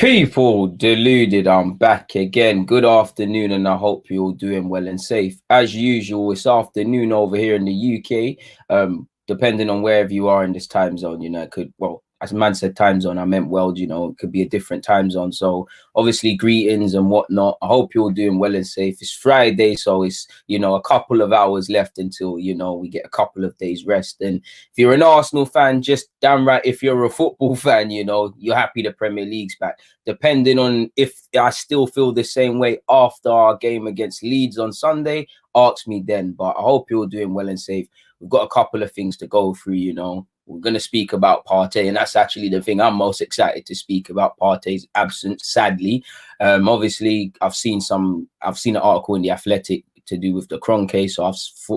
People, deluded, I'm back again. Good afternoon, and I hope you're all doing well and safe. As usual, it's afternoon over here in the UK. Depending on wherever you are in this time zone, it could, well, as man said time zone, I meant world, it could be a different time zone. So obviously greetings and whatnot. I hope you're all doing well and safe. It's Friday, so it's, a couple of hours left until, we get a couple of days rest. And if you're an Arsenal fan, just damn right, if you're a football fan, you're happy the Premier League's back. Depending on if I still feel the same way after our game against Leeds on Sunday, ask me then. But I hope you're doing well and safe. We've got a couple of things to go through. We're going to speak about Partey, and that's actually the thing I'm most excited to speak about. Partey's absence, sadly. Obviously, I've seen an article in The Athletic to do with the Kroenke, so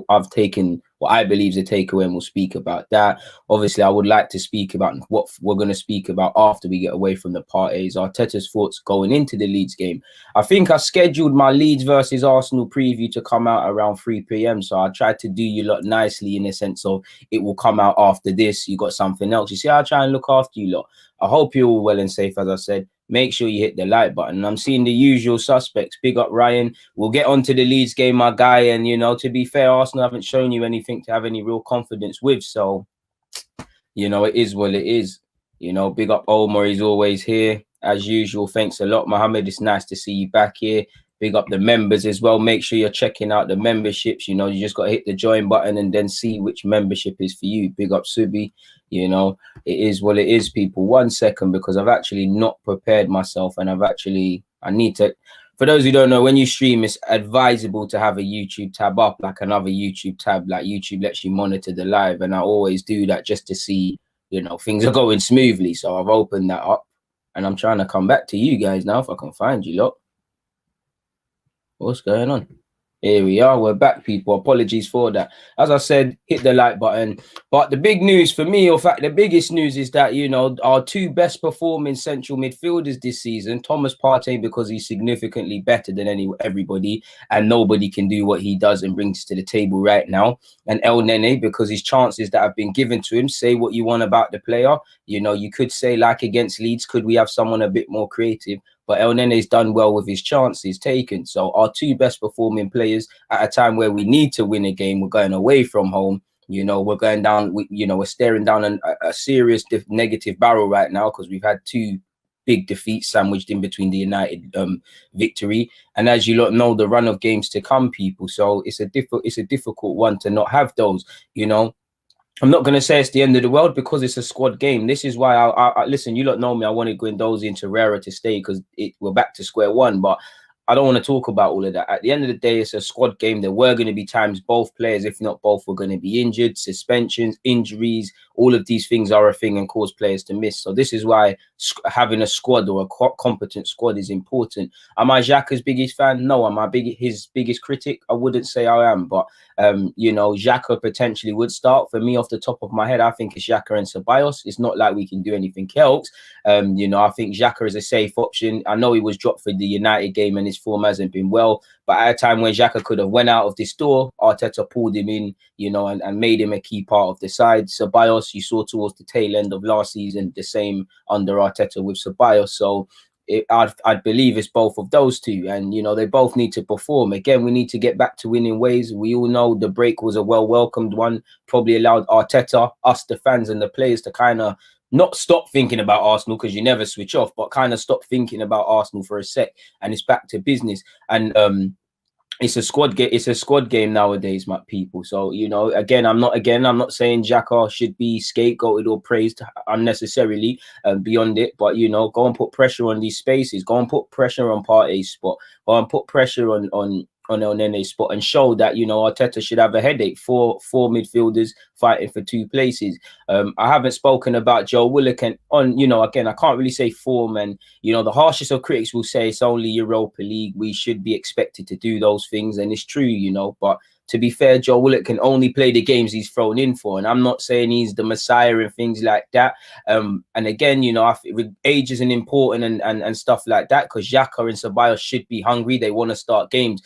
I've taken what I believe is a takeaway, and we'll speak about that. Obviously, I would like to speak about what we're going to speak about after we get away from the Partey's. Arteta's thoughts going into the Leeds game. I think I scheduled my Leeds versus Arsenal preview to come out around 3 p.m. So I tried to do you lot nicely in the sense of it will come out after this. You got something else. You see, I'll try and look after you lot. I hope you're all well and safe, as I said. Make sure you hit the like button. I'm seeing the usual suspects. Big up Ryan. We'll get on to the Leeds game, my guy. And, to be fair, Arsenal haven't shown you anything to have any real confidence with. So, it is what it is. Big up Omar. He's always here. As usual, thanks a lot, Mohammed. It's nice to see you back here. Big up the members as well. Make sure you're checking out the memberships. You just got to hit the join button and then see which membership is for you. Big up Subi. It is what it is, people. 1 second, because I've actually not prepared myself, and I need to. For those who don't know, when you stream, it's advisable to have a YouTube tab up, like another YouTube tab. Like YouTube lets you monitor the live, and I always do that just to see, things are going smoothly. So I've opened that up, and I'm trying to come back to you guys now if I can find you lot. What's going on? Here we are. We're back, people. Apologies for that. As I said, hit the like button. But the big news for me, in fact, the biggest news is that, our two best performing central midfielders this season, Thomas Partey, because he's significantly better than everybody, and nobody can do what he does and brings to the table right now. And El Nene, because his chances that have been given to him, say what you want about the player. You could say, like against Leeds, could we have someone a bit more creative? But El Nene's done well with his chances taken. So our two best performing players at a time where we need to win a game, we're going away from home. We're going down, we're staring down a serious negative barrel right now, because we've had two big defeats sandwiched in between the United victory. And as you lot know, the run of games to come, people. So it's a difficult one to not have those, I'm not going to say it's the end of the world, because it's a squad game. This is why I listen, you lot know me. I wanted Guendouzi and Torreira to stay because we're back to square one. But I don't want to talk about all of that. At the end of the day, it's a squad game. There were going to be times both players, if not both, were going to be injured, suspensions, injuries. All of these things are a thing and cause players to miss. So this is why having a squad or a competent squad is important. Am I Xhaka's biggest fan? No. Am I his biggest critic? I wouldn't say I am. But, Xhaka potentially would start. For me, off the top of my head, I think it's Xhaka and Ceballos. It's not like we can do anything else. I think Xhaka is a safe option. I know he was dropped for the United game and his form hasn't been well. But at a time when Xhaka could have went out of this door, Arteta pulled him in, and made him a key part of the side. Ceballos, you saw towards the tail end of last season, the same under Arteta with Ceballos. So I'd believe it's both of those two. And, they both need to perform. Again, we need to get back to winning ways. We all know the break was a well-welcomed one, probably allowed Arteta, us, the fans and the players to kind of not stop thinking about Arsenal, because you never switch off, but kind of stop thinking about Arsenal for a sec, and it's back to business. And it's a squad game. It's a squad game nowadays, my people. So again, I'm not saying Xhaka should be scapegoated or praised unnecessarily beyond it. But go and put pressure on these spaces. Go and put pressure on Partey's spot. Go and put pressure on El Nene's spot, and show that Arteta should have a headache for four midfielders fighting for two places. I haven't spoken about Joe Willock, and again, I can't really say form, and the harshest of critics will say it's only Europa League. We should be expected to do those things, and it's true, but to be fair, Joe Willock can only play the games he's thrown in for. And I'm not saying he's the messiah and things like that. And again, I think age isn't important and stuff like that, because Xhaka and Ceballos should be hungry. They want to start games.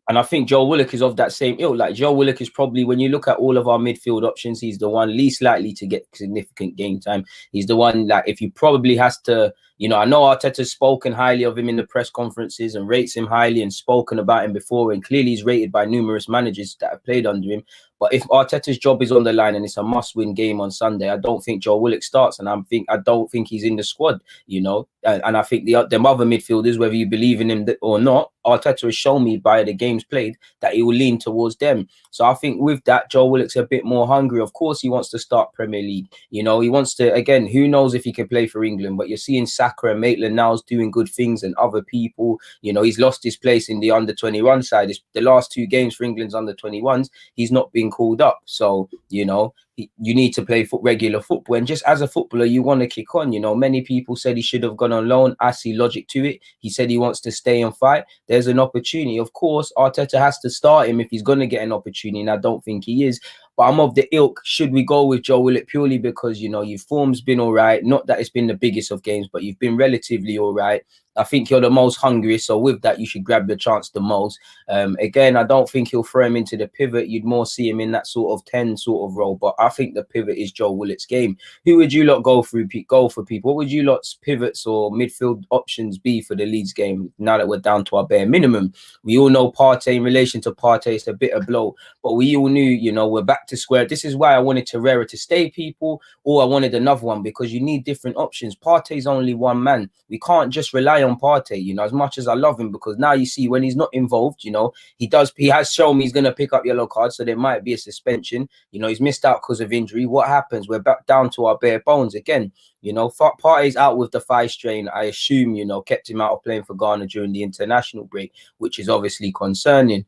And I think Joe Willock is of that same ilk. Like Joe Willock is probably, when you look at all of our midfield options, he's the one least likely to get significant game time. He's the one that if you probably has to, you know, I know Arteta's spoken highly of him in the press conferences and rates him highly and spoken about him before. And clearly he's rated by numerous managers that have played under him. But if Arteta's job is on the line and it's a must-win game on Sunday, I don't think Joe Willock starts, and I don't think he's in the squad. You know, and I think the other midfielders, whether you believe in him or not, Arteta has shown me by the games played that he will lean towards them. So I think with that, Joe Willock's a bit more hungry. Of course, he wants to start Premier League. You know, he wants to, again, who knows if he can play for England, but you're seeing Saka and Maitland-Niles doing good things, and other people, you know, he's lost his place in the under-21 side. It's the last 2 games for England's under-21s, he's not been called up. So, you know, you need to play regular football. And just as a footballer, you want to kick on. You know, many people said he should have gone on loan. I see logic to it. He said he wants to stay and fight. There's an opportunity. Of course, Arteta has to start him if he's going to get an opportunity, and I don't think he is. But I'm of the ilk, should we go with Joe Willock purely because, you know, your form's been all right. Not that it's been the biggest of games, but you've been relatively all right. I think you're the most hungry. So with that, you should grab the chance the most. Again, I don't think he'll throw him into the pivot. You'd more see him in that sort of 10 sort of role. But I think the pivot is Joe Willock's game. Who would you lot go for people? What would you lot's pivots or midfield options be for the Leeds game now that we're down to our bare minimum? We all know Partey, in relation to Partey, it's a bitter blow. But we all knew, you know, we're back to square. This is why I wanted Torreira to stay, people, or I wanted another one, because you need different options. Partey's only one man. We can't just rely on Partey, you know, as much as I love him, because now you see when he's not involved, you know, he has shown me he's going to pick up yellow cards, so there might be a suspension. You know, he's missed out because of injury. What happens? We're back down to our bare bones again. You know, Partey's out with the thigh strain. I assume, you know, kept him out of playing for Ghana during the international break, which is obviously concerning.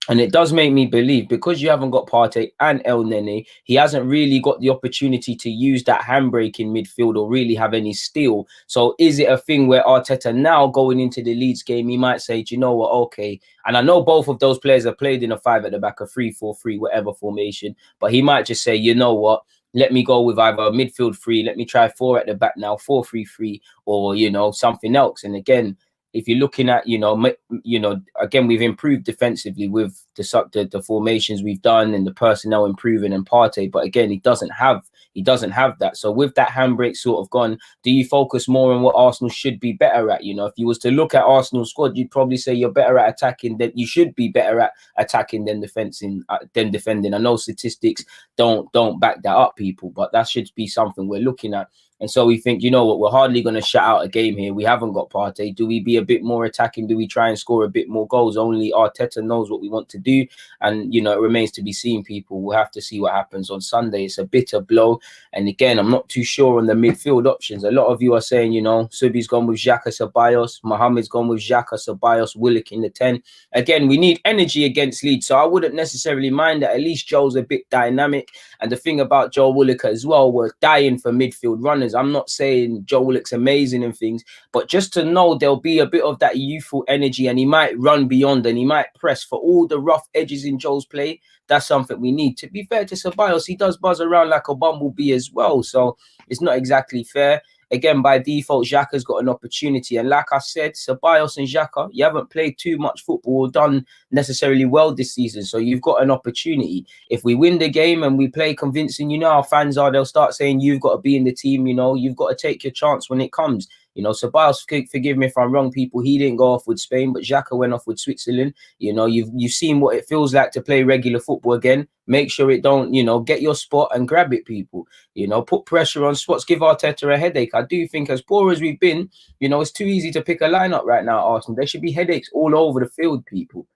And it does make me believe, because you haven't got Partey and El Nene, he hasn't really got the opportunity to use that handbrake in midfield or really have any steel. So is it a thing where Arteta now going into the Leeds game, he might say, do you know what, okay. And I know both of those players have played in a 5 at the back, a 3-4-3, whatever formation. But he might just say, you know what, let me go with either a midfield 3, let me try 4 at the back now, 4-3-3, or, you know, something else. And again, if you're looking at, you know, again, we've improved defensively with the formations we've done and the personnel improving and Partey, but again, he doesn't have that. So with that handbrake sort of gone, do you focus more on what Arsenal should be better at? You know, if you was to look at Arsenal's squad, you'd probably say you're better at attacking, that you should be better at attacking than defending. I know statistics don't back that up, people, but that should be something we're looking at. And so we think, you know what, we're hardly going to shut out a game here. We haven't got Partey. Do we be a bit more attacking? Do we try and score a bit more goals? Only Arteta knows what we want to do. And, you know, it remains to be seen, people. We'll have to see what happens on Sunday. It's a bitter blow. And again, I'm not too sure on the midfield options. A lot of you are saying, you know, Subi's gone with Xhaka, Ceballos. Mohamed's gone with Xhaka, Ceballos, Willock in the 10. Again, we need energy against Leeds. So I wouldn't necessarily mind that. At least Joe's a bit dynamic. And the thing about Joe Willock as well, we're dying for midfield runners. I'm not saying Joe Willock's amazing and things, but just to know there'll be a bit of that youthful energy, and he might run beyond and he might press for all the rough edges in Joe's play. That's something we need. To be fair to Ceballos, he does buzz around like a bumblebee as well, so it's not exactly fair. Again, by default, Xhaka's got an opportunity. And like I said, Ceballos and Xhaka, you haven't played too much football or done necessarily well this season. So you've got an opportunity. If we win the game and we play convincing, you know how fans are, they'll start saying you've got to be in the team, you know, you've got to take your chance when it comes. You know, Ceballos, forgive me if I'm wrong, people, he didn't go off with Spain, but Xhaka went off with Switzerland. You know, you've seen what it feels like to play regular football again. Make sure it don't, you know, get your spot and grab it, people. You know, put pressure on spots, give Arteta a headache. I do think as poor as we've been, you know, it's too easy to pick a lineup right now, Arsenal. There should be headaches all over the field, people.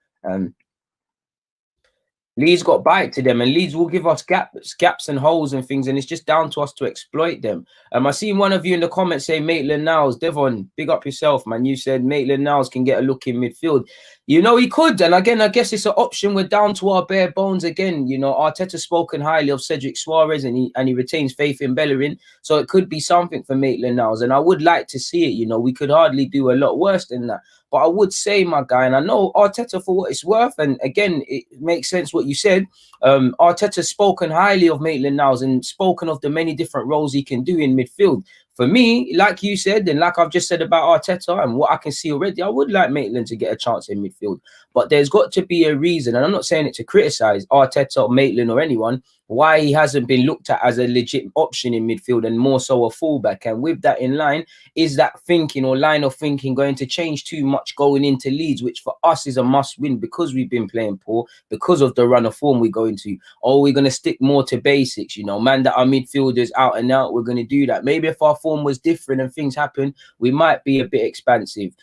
Leeds got bite to them, and Leeds will give us gaps and holes and things, and it's just down to us to exploit them. I seen one of you in the comments say Maitland-Niles. Devon, big up yourself, man. You said Maitland-Niles can get a look in midfield. You know, he could. And again, I guess it's an option. We're down to our bare bones again. You know, Arteta's spoken highly of Cedric Suarez, and he retains faith in Bellerin. So it could be something for Maitland-Niles. And I would like to see it. You know, we could hardly do a lot worse than that. But I would say, my guy, and I know Arteta for what it's worth, and again, it makes sense what you said. Arteta's spoken highly of Maitland-Niles and spoken of the many different roles he can do in midfield. for me, like you said, and like I've just said about Arteta and what I can see already, I would like Maitland to get a chance in midfield. But there's got to be a reason, and I'm not saying it to criticise Arteta or Maitland or anyone, why he hasn't been looked at as a legit option in midfield and more so a fullback. And with that in line, is that thinking or line of thinking going to change too much going into Leeds, which for us is a must win because we've been playing poor, because of the run of form we're going to? Or we're going to stick more to basics, you know, man, that our midfielders out and out, we're going to do that. Maybe if our form was different and things happen, we might be a bit expansive.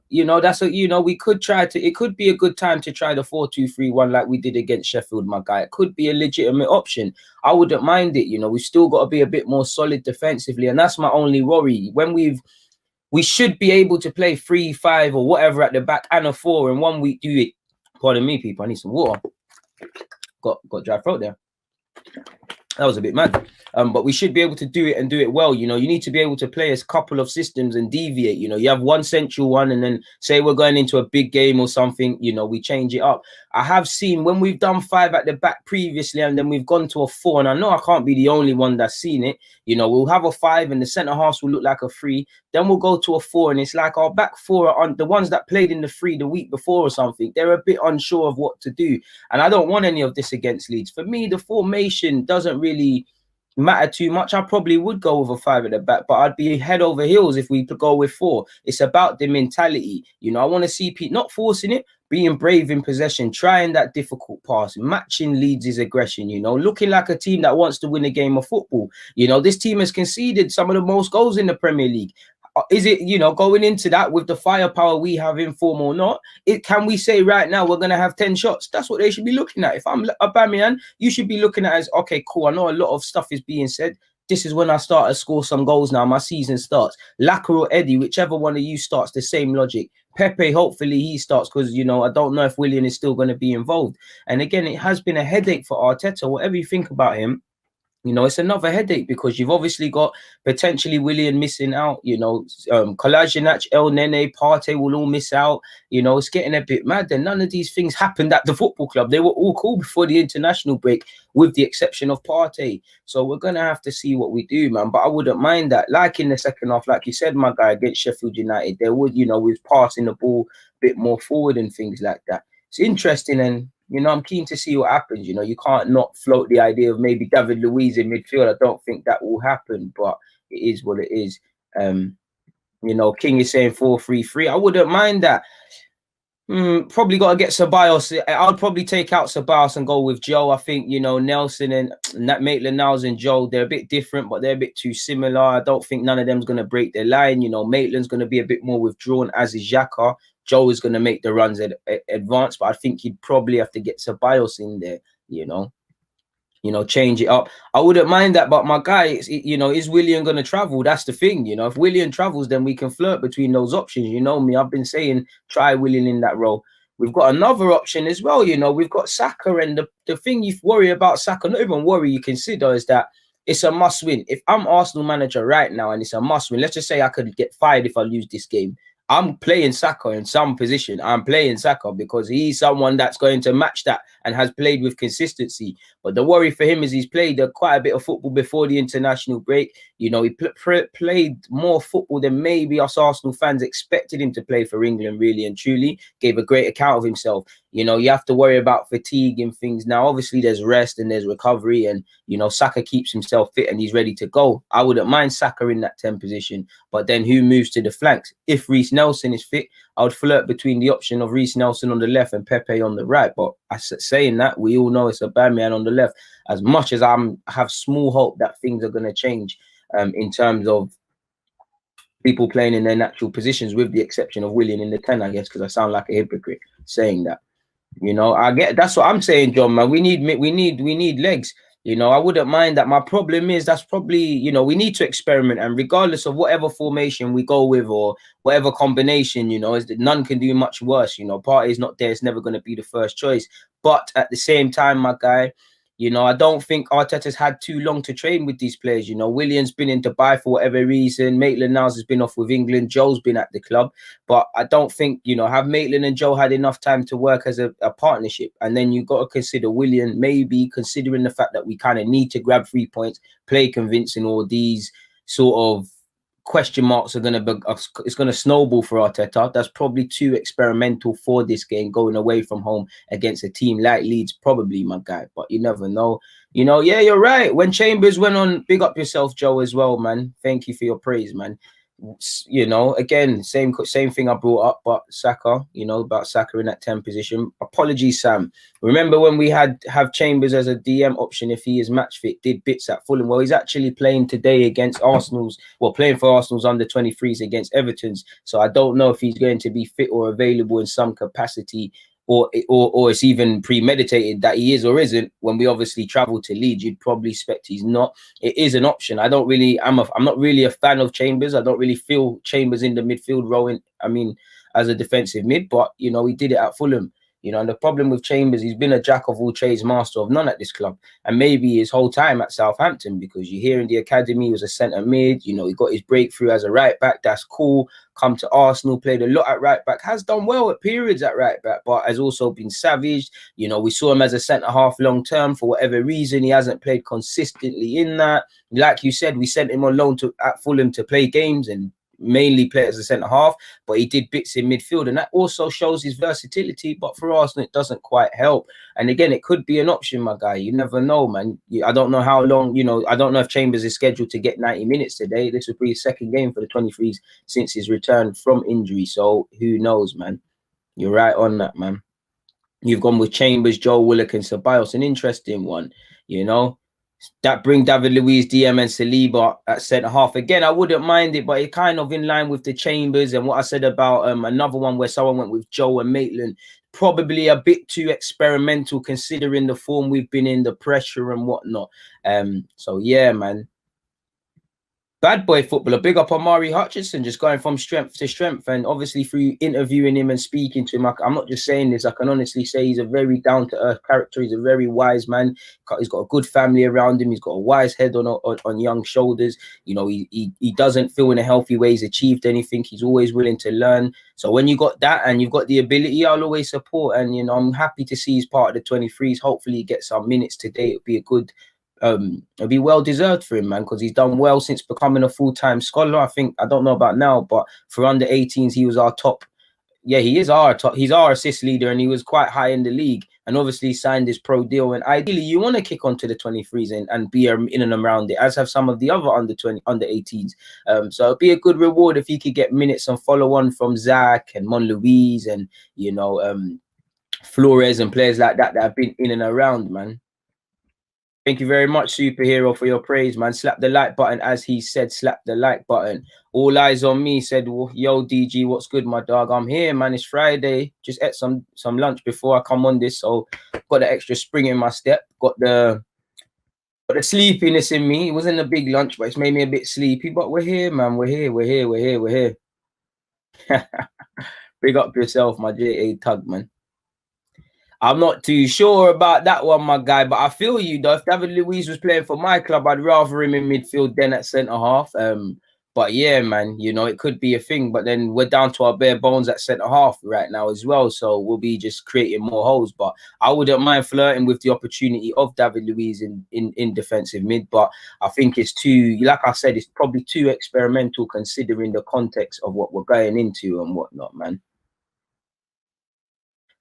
You know, that's a, you know, we could try to, it could be a good time to try the 4-2-3-1 like we did against Sheffield, my guy. It could be a legitimate option. I wouldn't mind it. You know, we've still got to be a bit more solid defensively, and that's my only worry. When we should be able to play 3-5 or whatever at the back and a 4, and 1 week do it. Pardon me, people, I need some water. Got dry throat there. That was a bit mad. But we should be able to do it and do it well. You know, you need to be able to play a couple of systems and deviate. You know, you have one central one, and then say we're going into a big game or something, you know, we change it up. I have seen when we've done 5 at the back previously and then we've gone to a 4, and I know I can't be the only one that's seen it. You know, we'll have a 5 and the centre halves will look like a 3. Then we'll go to a 4, and it's like our back 4 are on the ones that played in the 3 the week before or something. They're a bit unsure of what to do. And I don't want any of this against Leeds. For me, the formation doesn't really matter too much. I probably would go with a 5 at the back, but I'd be head over heels if we could go with 4. It's about the mentality. You know, I want to see people not forcing it, being brave in possession, trying that difficult pass, matching Leeds' aggression, you know, looking like a team that wants to win a game of football. You know, this team has conceded some of the most goals in the Premier League. Is it, you know, going into that with the firepower we have in form or not? Can we say right now we're going to have 10 shots? That's what they should be looking at. If I'm Aubameyang, you should be looking at as, okay, cool, I know a lot of stuff is being said. This is when I start to score some goals now. My season starts. Laka or Eddie, whichever one of you starts, the same logic. Pepe, hopefully he starts because, you know, I don't know if Willian is still going to be involved. And again, it has been a headache for Arteta. Whatever you think about him, you know, it's another headache because you've obviously got potentially Willian missing out, you know, Kolasinac, El Nene, Partey will all miss out. You know, it's getting a bit mad. And none of these things happened at the football club. They were all cool before the international break, with the exception of Partey. So we're going to have to see what we do, man. But I wouldn't mind that. Like in the second half, like you said, my guy, against Sheffield United, there would, you know, with passing the ball a bit more forward and things like that. It's interesting, and you know, I'm keen to see what happens. You know, you can't not float the idea of maybe David Luiz in midfield. I don't think that will happen, but it is what it is. You know, King is saying 4-3-3. I wouldn't mind that. Probably got to get Ceballos. I'll probably take out Ceballos and go with Joe. I think, you know, Nelson and Maitland-Niles and Joe, they're a bit different, but they're a bit too similar. I don't think none of them's going to break their line. You know, Maitland's going to be a bit more withdrawn, as is Xhaka. Joe is going to make the runs advance, but I think he'd probably have to get Ceballos in there, you know, change it up. I wouldn't mind that, but my guy, you know, is Willian going to travel? That's the thing, you know. If Willian travels, then we can flirt between those options. You know me, I've been saying try Willian in that role. We've got another option as well, you know. We've got Saka, and the thing you worry about Saka, not even worry, you consider, is that it's a must win. If I'm Arsenal manager right now and it's a must win, let's just say I could get fired if I lose this game, I'm playing Saka in some position. I'm playing Saka because he's someone that's going to match that and has played with consistency. But the worry for him is he's played quite a bit of football before the international break. You know, he played more football than maybe us Arsenal fans expected him to play for England, really and truly. Gave a great account of himself. You know, you have to worry about fatigue and things. Now, obviously, there's rest and there's recovery. And, you know, Saka keeps himself fit and he's ready to go. I wouldn't mind Saka in that 10 position. But then who moves to the flanks? If Reece Nelson is fit, I would flirt between the option of Reece Nelson on the left and Pepe on the right. But saying that, we all know it's Aubameyang on the left. As much as I have small hope that things are going to change in terms of people playing in their natural positions, with the exception of Willian in the 10, I guess, because I sound like a hypocrite saying that. You know, I get that's what I'm saying, John, man. We need legs. You know, I wouldn't mind that. My problem is that's probably, you know, we need to experiment, and regardless of whatever formation we go with or whatever combination, you know, is that none can do much worse. You know, Partey's not there, it's never going to be the first choice. But at the same time, my guy, you know, I don't think Arteta's had too long to train with these players. You know, Willian's been in Dubai for whatever reason. Maitland-Niles has been off with England. Joe's been at the club. But I don't think, you know, have Maitland and Joe had enough time to work as a partnership? And then you've got to consider Willian, maybe considering the fact that we kind of need to grab 3 points, play convincing, all these sort of question marks are going to be, it's going to snowball for Arteta. That's probably too experimental for this game, going away from home against a team like Leeds, probably, my guy. But you never know. You know, yeah, you're right. When Chambers went on, big up yourself, Joe, as well, man. Thank you for your praise, man. You know, again, same thing I brought up, but Saka, you know, about Saka in that 10 position. Apologies, Sam. Remember when we have Chambers as a DM option if he is match fit, did bits at Fulham. Well, he's actually playing today against Arsenal's, well, playing for Arsenal's under 23s against Everton's. So I don't know if he's going to be fit or available in some capacity, or it's even premeditated that he is or isn't. When we obviously travel to Leeds, you'd probably expect he's not. It is an option. I'm not really a fan of Chambers. I don't really feel Chambers in the midfield role, as a defensive mid, but you know, he did it at Fulham. You know, and the problem with Chambers, he's been a jack of all trades, master of none at this club. And maybe his whole time at Southampton, because you hear in the academy he was a centre mid, you know, he got his breakthrough as a right back. That's cool. Come to Arsenal, played a lot at right back, has done well at periods at right back, but has also been savaged. You know, we saw him as a centre half long term. For whatever reason, he hasn't played consistently in that. Like you said, we sent him on loan at Fulham to play games and mainly play as a centre half, but he did bits in midfield, and that also shows his versatility. But for Arsenal, it doesn't quite help. And again, it could be an option, my guy. You never know, man. I don't know how long, you know, I don't know if Chambers is scheduled to get 90 minutes today. This will be his second game for the 23s since his return from injury. So who knows, man? You're right on that, man. You've gone with Chambers, Joe Willock, and Ceballos. An interesting one, you know. That bring David Luiz, DM, and Saliba at centre half. Again, I wouldn't mind it, but it kind of in line with the Chambers and what I said about another one where someone went with Joe and Maitland. Probably a bit too experimental considering the form we've been in, the pressure and whatnot. So yeah, man. Bad boy footballer, big up Amari Hutchinson, just going from strength to strength. And obviously through interviewing him and speaking to him, I'm not just saying this, I can honestly say he's a very down-to-earth character. He's a very wise man. He's got a good family around him. He's got a wise head on young shoulders. You know, he doesn't feel in a healthy way he's achieved anything. He's always willing to learn. So when you got that and you've got the ability, I'll always support. And, you know, I'm happy to see he's part of the 23s. Hopefully he gets some minutes today. It'll be a good... it'll be well deserved for him, man, because he's done well since becoming a full-time scholar. I don't know about now, but for under 18s, he was our top. Yeah, he is our top. He's our assist leader, and he was quite high in the league. And obviously signed his pro deal. And ideally, you want to kick onto the 23s and be in and around it, as have some of the other under 18s. So it'd be a good reward if he could get minutes and follow on from Zach and Mon Louise and, you know, Flores and players like that have been in and around, man. Thank you very much, Superhero, for your praise, man. Slap the like button, as he said. Slap the like button. All eyes on me. Said, yo, DG, what's good, my dog? I'm here, man. It's Friday. Just ate some lunch before I come on this, so got the extra spring in my step. Got the sleepiness in me. It wasn't a big lunch, but it's made me a bit sleepy. But we're here, man. We're here. Big up yourself, my JA Tug, man. I'm not too sure about that one, my guy, but I feel you, though. If David Luiz was playing for my club, I'd rather him in midfield than at centre-half. But yeah, man, you know, it could be a thing. But then we're down to our bare bones at centre-half right now as well, so we'll be just creating more holes. But I wouldn't mind flirting with the opportunity of David Luiz in defensive mid. But I think it's too, like I said, it's probably too experimental considering the context of what we're going into and whatnot, man.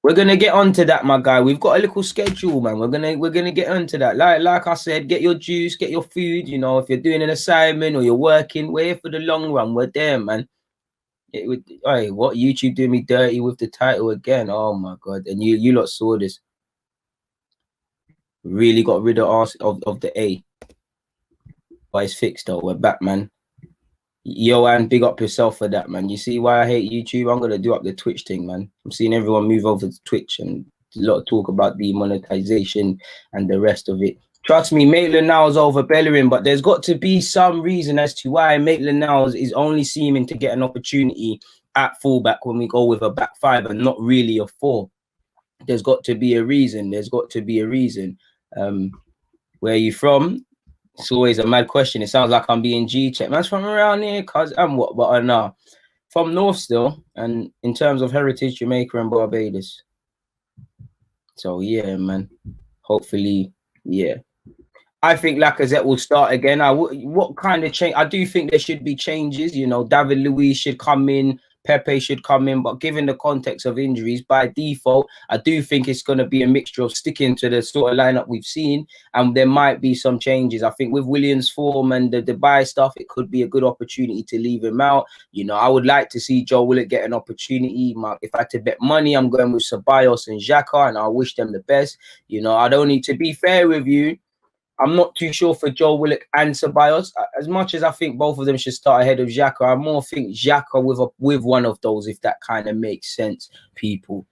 We're gonna get onto that, my guy. We've got a little schedule, man. We're gonna get onto that. Like I said, get your juice, get your food. You know, if you're doing an assignment or you're working, we're here for the long run. We're there, man. Hey, what YouTube doing me dirty with the title again? Oh my god! And you lot saw this. Really got rid of the A. But it's fixed though. We're back, man. Yo, and big up yourself for that, man. You see why I hate YouTube? I'm gonna do up the Twitch thing, man. I'm seeing everyone move over to Twitch and a lot of talk about demonetization and the rest of it. Trust me, Maitland-Niles over Bellerin, but there's got to be some reason as to why Maitland-Niles is only seeming to get an opportunity at fullback when we go with a back five and not really a four. There's got to be a reason. Where are you from? It's always a mad question. It sounds like I'm being G-checked. Man's from around here, cuz I'm what? But I know. From North still. And in terms of heritage, Jamaica and Barbados. So, yeah, man. Hopefully, yeah. I think Lacazette will start again. What kind of change? I do think there should be changes. You know, David Luiz should come in, Pepe should come in. But given the context of injuries, by default, I do think it's going to be a mixture of sticking to the sort of lineup we've seen, and there might be some changes. I think with Williams' form and the Dubai stuff, it could be a good opportunity to leave him out. You know, I would like to see Joe Willock get an opportunity. If I had to bet money, I'm going with Ceballos and Xhaka, and I wish them the best. You know, I don't need to be fair with you. I'm not too sure for Joe Willock and Ceballos. As much as I think both of them should start ahead of Xhaka, I more think Xhaka with one of those, if that kind of makes sense, people.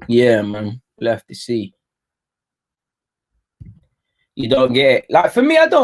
Yeah, man. We'll have to see. You don't get it. Like, for me, I don't